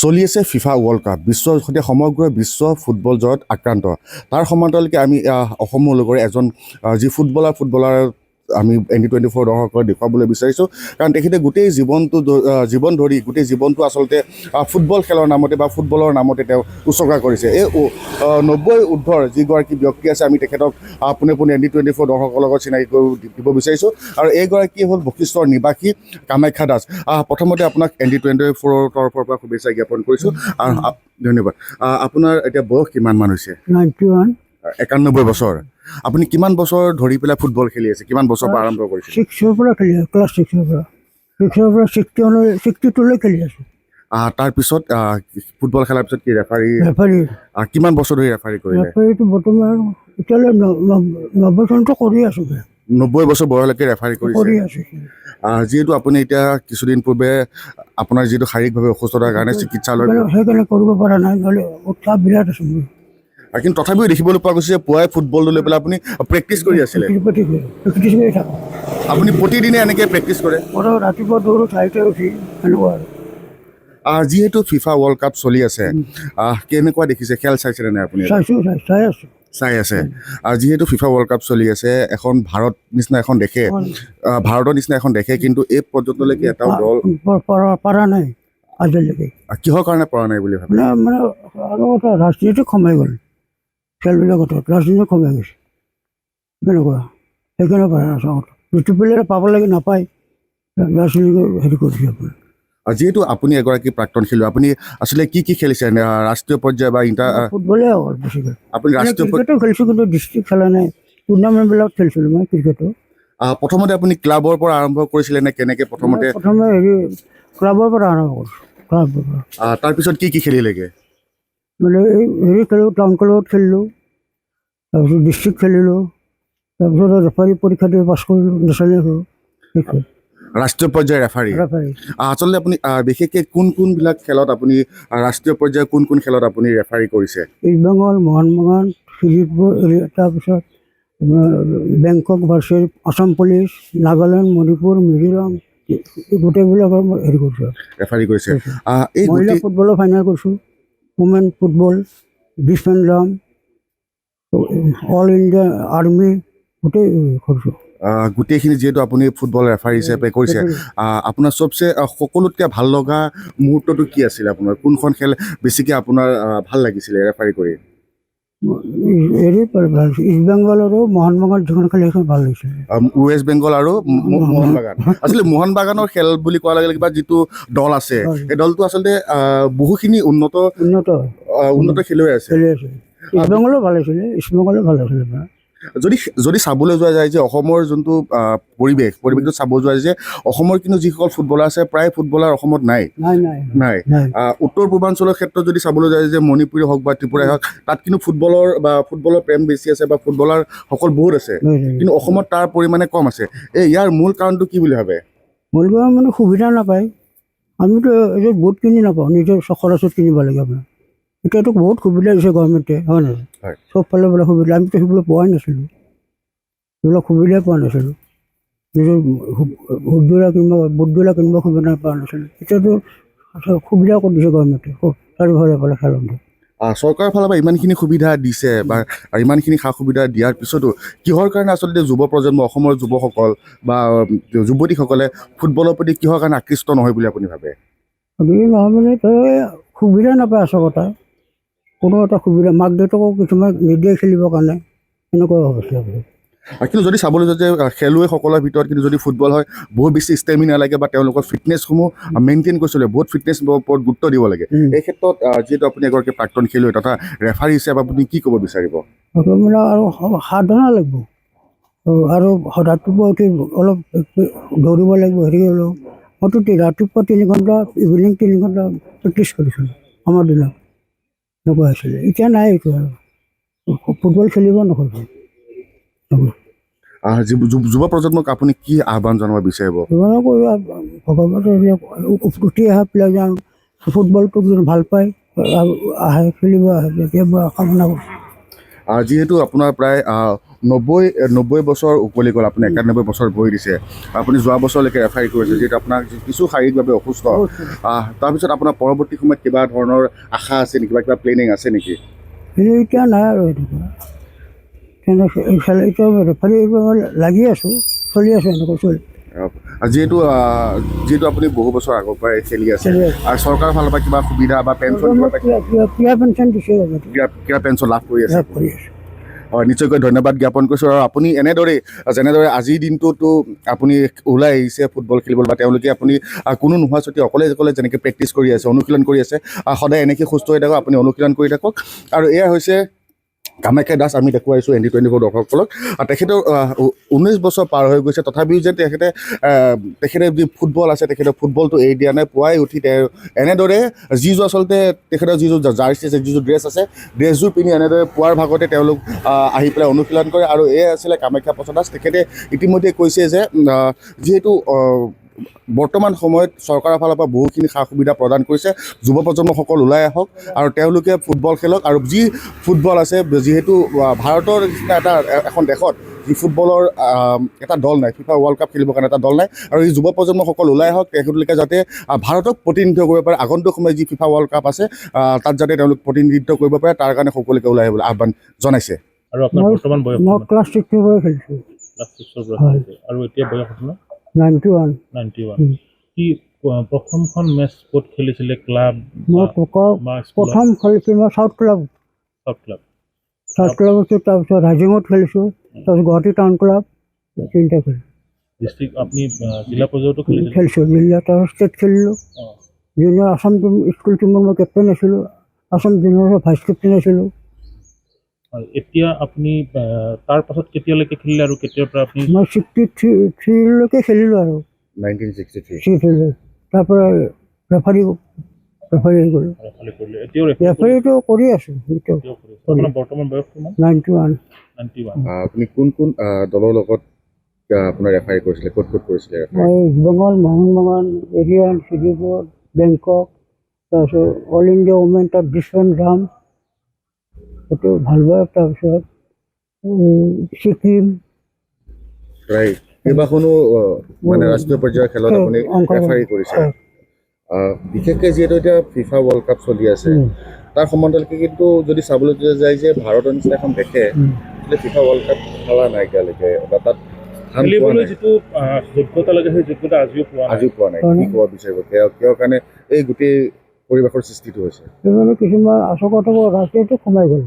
চলি আছে FIFA world cup বিশ্বৰ সৈতে সমগ্ৰ বিশ্ব ফুটবল জয়ত আক্ৰান্ত তাৰ সমান্তৰালকৈ আমি অসমৰ লগৰে এজন যি ফুটবলাৰ আমি Under-24 দৰ্শকক দেখুৱাবলৈ বিচাৰিছোঁ কাৰণ তেখেতে গোটেই জীৱন ধৰি গোটেই জীৱনটো আচলতে ফুটবল খেলৰ নামতে বা ফুটবলৰ নামতে তেওঁ উচৰ্গা কৰিছে এই 90 ঊৰ্ধৰ যিগৰাকী ব্যক্তি আছে আমি তেখেতক পোনে Under-24 দৰ্শকৰ লগত চিনাকি দিব বিচাৰিছোঁ আৰু এইগৰাকী হ'ল বশিষ্ঠৰ নিবাসী কামাখ্যা দাস প্ৰথমতে আপোনাক Under-24 তৰফৰ পৰা শুভেচ্ছা জ্ঞাপন কৰিছোঁ আৰু ধন্যবাদ আপোনাৰ এতিয়া বয়স কিমানমান হৈছে 91 বছৰ আপুনি কিমান বছৰ ধৰি পেলাই ফুটবল খেলি আছে কিমান বছৰ পৰা আৰম্ভ কৰিছে 6 পৰা খেলি ক্লাছ 6 পৰা 62 লৈ খেলি আছো তাৰ পিছত ফুটবল খেলাৰ পিছত কি ৰেফাৰী কিমান বছৰ ধৰি ৰেফাৰী কৰিলে ৰেফাৰীটো বৰ্তমান এতিয়ালৈ 90 চনটো কৰি আছো 90 বছৰ বয়সলৈকে ৰেফাৰী কৰিছে যিহেতু আপুনি এতিয়া কিছুদিন পূৰ্বে আপোনাৰ যিটো শাৰীৰিকভাৱে অসুস্থতাৰ কাৰণে চিকিৎসালয় সেইকাৰণে কৰিব পৰা নাই নহ'লে উৎসাহ বিৰাট আছে কিন্তু তথাপিও দেখিবলৈ পোৱা গৈছে যে পুৱাই ফুটবলটো লৈ পেলাই আপুনি প্ৰেক্টিছ কৰি আছিলে আপুনি প্ৰতিদিনে এনেকৈ প্ৰেক্টিছ কৰে ৰাতিপুৱা দৌৰো 4টাত উঠি এনেকুৱা আৰু যিহেতু ফিফা ৱৰ্ল্ড কাপ চলি আছে কেনেকুৱা দেখিছে খেল চাইছেনে নাই আপুনি চাই আছে যিহেতু ফিফা ৱৰ্ল্ড কাপ চলি আছে এখন ভাৰতৰ নিচিনা এখন দেশে কিন্তু এই পৰ্যন্তলৈকে এটাও দল পৰা নাই আজিলৈকে কিহৰ কাৰণে পৰা নাই বুলি ভাবে মানে আৰু এটা ৰাজনীতি কমাই গ'ল খেলবিলাকত ৰাজনীতি কমাই গৈছে কেনেকুৱা সেইকাৰণে পৰা যিটো প্লেয়াৰ পাব লাগে নাপায় ৰাজনীতি হেৰি কৰিছে আপুনি যিহেতু আপুনি এগৰাকী প্ৰাক্তন খেলুৱৈ আপুনি আচলতে কি খেলিছে ৰাষ্ট্ৰীয় পৰ্যায় বা ফুটবলে হ'ল বেছিকৈ আপুনি ৰাষ্ট্ৰীয় ক্ৰিকেটো খেলিছোঁ কিন্তু ডিষ্ট্ৰিক্ট খেলা নাই টুৰ্ণামেণ্টবিলাক খেলিছিলোঁ মই ক্ৰিকেটো প্ৰথমতে আপুনি ক্লাবৰ পৰা আৰম্ভ কৰিছিলে নে কেনেকৈ প্ৰথমে হেৰি ক্লাবৰ পৰা আৰম্ভ কৰিছোঁ ক্লাবৰ পৰা তাৰপিছত কি খেলিলেগৈ মানে হেৰি খেলোঁ টাউন ক্লাবত খেলিলোঁ তাৰপিছত ডিষ্ট্ৰিক্ট খেলিলোঁ তাৰপিছত ৰেফাৰী পৰীক্ষা দি পাছ কৰিলোঁ নেশ্যনেল হ'ল ৰাষ্ট্ৰীয় পৰ্যায়ৰ ৰেফাৰী আচলতে আপুনি বিশেষকৈ কোনবিলাক খেলত আপুনি ৰাষ্ট্ৰীয় পৰ্যায়ৰ কোন খেলত আপুনি ৰেফাৰী কৰিছে ইষ্ট বেংগল মোহন বাগান শোণিতপুৰ তাৰপিছত Bangkok versus Assam police Nagaland Manipur Mizoram গোটেইবিলাকৰ মই হেৰি কৰিছোঁ ৰেফাৰী কৰিছে মহিলা ফুটবলৰ ফাইনেল কৰিছোঁ ওমেন ফুটবল ডিফেণ্ডাম অল ইণ্ডিয়া আৰ্মি গোটেই কৰিছোঁ গোটেইখিনি যিহেতু আপুনি ফুটবল ৰেফাৰী হিচাপে কৰিছে আপোনাৰ চবচে সকলোতকৈ ভাল লগা মুহূৰ্তটো কি আছিলে আপোনাৰ কোনখন খেল বেছিকৈ আপোনাৰ ভাল লাগিছিলে ৰেফাৰী কৰি হেৰি ইষ্ট বেংগল আৰু মোহন বাগান যিখন খেল সেইখন ভাল লাগিছিলে ৱেষ্ট বেংগল আৰু মোহন বাগান আচলতে মোহন বাগানৰ খেল বুলি কোৱাৰ লগে লগে যিটো দল আছে সেই দলটো আচলতে বহুখিনি উন্নত খেলুৱৈ আছে ইষ্ট বেংগলো ভাল আছিলে ইষ্ট বেংগলো ভাল আছিলে যদি চাবলৈ যোৱা যায় যে অসমৰ যোনটো পৰিৱেশটো চাব যোৱা যায় যে অসমৰ কিন্তু যিসকল ফুটবলাৰ আছে প্ৰায় ফুটবলাৰ অসমত নাই উত্তৰ পূৰ্বাঞ্চলৰ ক্ষেত্ৰত যদি চাবলৈ যায় যে মণিপুৰী হওক বা ত্ৰিপুৰাই হওক তাত কিন্তু ফুটবলৰ প্ৰেম বেছি আছে বা ফুটবলাৰ সকল বহুত আছে কিন্তু অসমত তাৰ পৰিমাণে কম আছে ইয়াৰ মূল কাৰণটো কি বুলি ভাবে মূল কাৰণ মানে সুবিধা নাপায় আমিতো এই বুট কিনি নাপাওঁ নিজৰ খৰচত কিনিব লাগে আপোনাৰ এতিয়াতো বহুত সুবিধা দিছে গভৰ্ণমেণ্টে হয় নহয় চবফালে বোলে সুবিধা আমিতো সেইবিলাক পোৱাই নাছিলোঁ সেইবিলাক সুবিধাই পোৱা নাছিলোঁ নিজৰ বুটবিলাক কিনিব সুবিধা পোৱা নাছিলোঁ এতিয়াতো সুবিধা কৰি দিছে গভৰ্ণমেণ্টে চাৰিওফালে পালে খেলতে চৰকাৰৰ ফালৰ পৰা ইমানখিনি সুবিধা দিছে বা ইমানখিনি সা সুবিধা দিয়াৰ পিছতো কিহৰ কাৰণে আচলতে যুৱ প্ৰজন্ম অসমৰ যুৱকসকল বা যুৱতীসকলে ফুটবলৰ প্ৰতি কিহৰ কাৰণে আকৃষ্ট নহয় বুলি আপুনি ভাবে নহয় মানে সুবিধা নাপায় আচলতে কোনো এটা সুবিধা মাক দেউতাকক কিছুমান নিদিয়ে খেলিবৰ কাৰণে এনেকুৱা অৱস্থা কিন্তু যদি চাবলৈ যাওঁ যে খেলুৱৈসকলৰ ভিতৰত কিন্তু যদি ফুটবল হয় বহুত বেছি ষ্টেমিনা লাগে বা তেওঁলোকৰ ফিটনেছসমূহ মেইনটেইন কৰি চলে বহুত ফিটনেছ ওপৰত গুৰুত্ব দিব লাগে এই ক্ষেত্ৰত যিহেতু আপুনি এগৰাকী প্ৰাক্তন খেলুৱৈ তথা ৰেফাৰী হিচাপে আপুনি কি ক'ব বিচাৰিব মানে আৰু সাধনা লাগিব আৰু ৰাতিপুৱা উঠি অলপ দৌৰিব লাগিব হেৰি অলপ মইতো ৰাতিপুৱা 3 ঘণ্টা ইভিনিং 3 ঘণ্টা প্ৰেক্টিছ কৰিছিলোঁ আমাৰ দিনত এনেকুৱা হৈছিলে এতিয়া নাই এতিয়া ফুটবল খেলিব নকৰিব যুৱ প্ৰজন্মক আপুনি কি আহ্বান জনাব বিচাৰিব? জীৱনৰ কৰি ভগৱানে উঠি অহা প্লেয়াৰ যেন ফুটবলটো যেন ভাল পায় আৰু আহে খেলিব আহে তেতিয়া মই কামনা কৰিছোঁ। যিহেতু আপোনাৰ প্ৰায় 90 বছৰ উকলি গ'ল, আপুনি 91 বছৰ বহি দিছে, আপুনি যোৱা বছৰলৈকে ৰেফাৰী কৰিছে, যিহেতু আপোনাক কিছু শাৰীৰিকভাৱে অসুস্থ, তাৰপিছত আপোনাৰ পৰৱৰ্তী সময়ত কিবা ধৰণৰ আশা আছে নেকি বা কিবা প্লেনিং আছে নেকি? কিন্তু এতিয়া নাই আৰু এনেকুৱা এতিয়া ৰেফাৰী লাগি আছোঁ, চলি আছোঁ এনেকৈ চলি। যিহেতু আপুনি বহু বছৰ আগৰ পৰাই খেলি আছে আৰু চৰকাৰৰ ফালৰ পৰা কিবা সুবিধা বা পেঞ্চন ক্ৰীড়া পেঞ্চন দিছে, ক্ৰীড়া পেঞ্চন লাভ কৰি আছে? কৰি আছোঁ। হয়, নিশ্চয়কৈ ধন্যবাদ জ্ঞাপন কৰিছোঁ। আৰু আপুনি যেনেদৰে আজিৰ দিনটোতো আপুনি ওলাই আহিছে ফুটবল খেলিবলৈ, বা তেওঁলোকে আপুনি কোনো নোহোৱা স্বত্তে অকলে যেনেকৈ প্ৰেক্টিছ কৰি আছে, অনুশীলন কৰি আছে, সদায় এনেকৈ সুস্থ হৈ থাকক, আপুনি অনুশীলন কৰি থাকক। আৰু এয়া হৈছে কামাখ্যা দাস, আমি দেখুৱাইছোঁ N24 দৰ্শকসকলক। তেখেতৰ 19 বছৰ পাৰ হৈ গৈছে, তথাপিও যে তেখেতে যি ফুটবল আছে, তেখেতৰ ফুটবলটো এৰি দিয়া নাই। পুৱাই উঠি এনেদৰে যিযোৰ আচলতে তেখেতৰ যিযোৰ জাৰ্চি আছে, যিযোৰ ড্ৰেছ আছে, ড্ৰেছযোৰ পিন্ধি এনেদৰে পুৱাৰ ভাগতে তেওঁলোক আহি পেলাই অনুশীলন কৰে। আৰু এয়া আছিলে কামাখ্যা প্ৰসাদ দাস। তেখেতে ইতিমধ্যে কৈছে যে যিহেতু বৰ্তমান সময়ত চৰকাৰৰ ফালৰ পৰা বহুখিনি সা সুবিধা প্ৰদান কৰিছে, যুৱ প্ৰজন্মসকল ওলাই আহক আৰু তেওঁলোকে ফুটবল খেলক। আৰু যি ফুটবল আছে, যিহেতু ভাৰতৰ নিচিনা এখন দেশত যি ফুটবলৰ এটা দল নাই, FIFA ৱৰ্ল্ড কাপ খেলিবৰ কাৰণে এটা দল নাই, আৰু এই যুৱ প্ৰজন্মসকল ওলাই আহক, তেখেতলোকে যাতে ভাৰতক প্ৰতিনিধিত্ব কৰিব পাৰে। আগন্তুক সময়ত যি FIFA ৱৰ্ল্ড কাপ আছে, তাত যাতে তেওঁলোক প্ৰতিনিধিত্ব কৰিব পাৰে, তাৰ কাৰণে সকলোকে ওলাই আহিবলৈ আহ্বান জনাইছে। আৰু আপোনাৰ বৰ্তমান বয়স? মই ক্লাছ 6 পৰা খেলিছোঁ। ক্লাছ 6 পৰা খেলিছে। আৰু এতিয়া বয়স আপোনাৰ 91। কি প্ৰথমখন মেচ ক'ত খেলিছিলে? ক্লাব? মই প্ৰথম খেলিছোঁ মই চাউথ ক্লাব। তাৰপিছত ৰাজিঙত খেলিছোঁ, তাৰপিছত গুৱাহাটী টাউন ক্লাব, তিনিটা খেলিছোঁ। ডিষ্ট্ৰিক্ট আপুনি জিলা পৰ্যায়তো খেলিছিল? খেলিছোঁ, জিলা, তাৰপিছত ষ্টেট খেলিলোঁ। জুনিয়ৰ আসাম টিম স্কুল টিমৰ মই কেপ্টেইন আছিলোঁ, আসাম জুনিয়ৰৰ ভাইচ কেপ্টেইন আছিলোঁ। এতিয়া আপুনি তাৰ পাছত কেতিয়ালৈকে খেলিলে আৰু কেতিয়াৰ পৰা আপুনি? মই 63লৈকে খেলিলোঁ আৰু 1963 তাৰপৰা ৰেফাৰী গ'লোঁ। ৰেফাৰীটো কৰি আছোঁ। আপোনাৰ বৰ্তমান বয়স কিমান? 91। আপুনি কোন দলৰ লগত আপোনাৰ ৰেফাৰী কৰিছিলে, ক'ত কৰিছিলে? মই ইষ্ট বেংগল, মোহনবাগান, এৰিয়ান, শ্ৰীপুৰ, বেংকক, তাৰপিছত অল ইণ্ডিয়া ওমেন, তাত বিশ্বনাথ, সেইটো ভাল পায়, তাৰপিছত ছিকিম, কেইবাখনো মানে ৰাষ্ট্ৰীয় পৰ্যায়ৰ খেলত আপুনি ৰেফাৰী কৰিছে। বিশেষকৈ যিহেতু এতিয়া FIFA ৱৰ্ল্ড কাপ চলি আছে, তাৰ সমান্তৰালকৈ কিন্তু যদি চাবলৈ যায় যে ভাৰতৰ নিচিনা এখন দেশে FIFA ৱৰ্ল্ড কাপ খেলা নাই এতিয়ালৈকে, বা তাত খেলিবলৈ যিটো যোগ্যতা লাগে, সেই যোগ্যতা আজিও পোৱা নাই। কি ক'ব বিচাৰিব, কিয় কাৰণে এই গোটেই পৰিৱেশৰ সৃষ্টিটো হৈছে? কিছুমান আচলতে ৰাজনীতিটো সোমাই গ'ল,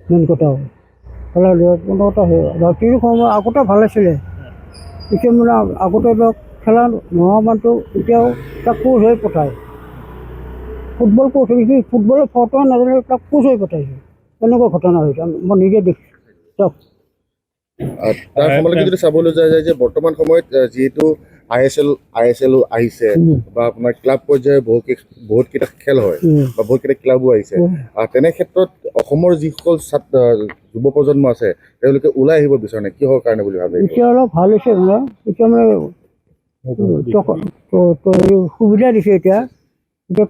মেইন কথা খেলা ৰাজনীতি সময় আগতে ভাল আছিলে, এতিয়া মানে আগতে ধৰক খেলা নোহোৱা মানুহটো এতিয়াও তাক কোচ হৈ পঠায়, ফুটবল কোচ হৈছে, ফুটবলৰ ফটো নাজানে তাক কোচ হৈ পঠাইছে, তেনেকুৱা ঘটনা হৈছে, মই নিজে দেখিছোঁ। তাৰ সময়লৈকে যদি চাবলৈ যায় যে বৰ্তমান সময়ত যিহেতু ISL আহিছে, বা আপোনাৰ ক্লাব পৰ্যায়ৰ বহুতকেইটা খেল হয়, বা বহুতকেইটা ক্লাবো আহিছে, তেনে ক্ষেত্ৰত অসমৰ যিসকল যুৱ প্ৰজন্ম আছে, তেওঁলোকে ওলাই আহিব বিচৰা নাই, কিহৰ কাৰণে বুলি ভাবে? এতিয়া অলপ ভাল হৈছে, এতিয়া মানে সুবিধা দিছে, এতিয়া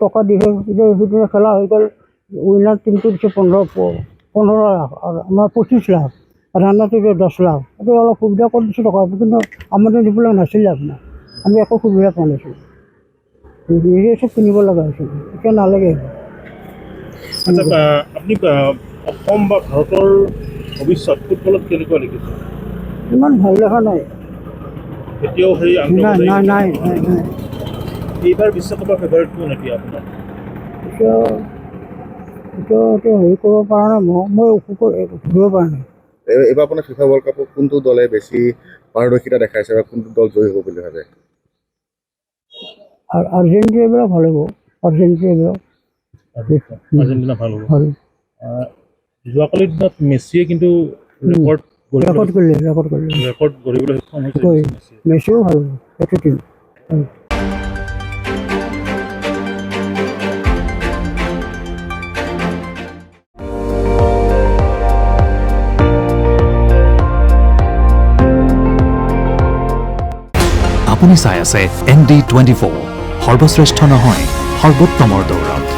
টকা দিছে, এতিয়া খেলা হৈ গ'ল, উইনাৰ টিমটো দিছে 15 লাখ, আৰু আমাৰ 25 লাখ, ৰানাৰটো 10 লাখ, এইটো অলপ সুবিধা কৰি দিছোঁ টকা, কিন্তু আমাৰ দিবলৈ নাছিলে, আপোনাৰ আমি একো সুবিধা পোৱা নাছিলোঁ, নিজে চব কিনিব লগা হৈছিল, এতিয়া নালাগে। আপুনি অসম বা ভাৰতৰ ভৱিষ্যত ফুটবলত কেনেকুৱা দেখিছে? ইমান ভাল দেখা নাই। এতিয়াও সেই নাই। এইবাৰ বিশ্বকাপৰ ফেভাৰিট কোন এতিয়া আপোনাৰ? এতিয়া হেৰি কৰিব পৰা নাই, মই ধৰিব পৰা নাই। এইবাৰ আপোনাৰ FIFA ৱৰ্ল্ড কাপত কোনটো দলে বেছি পাৰদৰ্শিতা দেখাইছে, বা কোনটো দল জয়ী হ'ব বুলি ভাবে? আৰ্জেণ্টিনা এইবাৰ ভাল হ'ব, আৰ্জেণ্টিনা ভাল হ'ব। যোৱাকালিৰ দিনত মেছিয়ে কিন্তু ৰেকৰ্ড গঢ়িবলৈ সক্ষম হৈছে। মেছিও ভাল হ'ব, সেইটো টিম। আপুনি চাই আছে ND24 সৰ্বশ্ৰেষ্ঠ নহয় সৰ্বোত্তমৰ দৌৰত।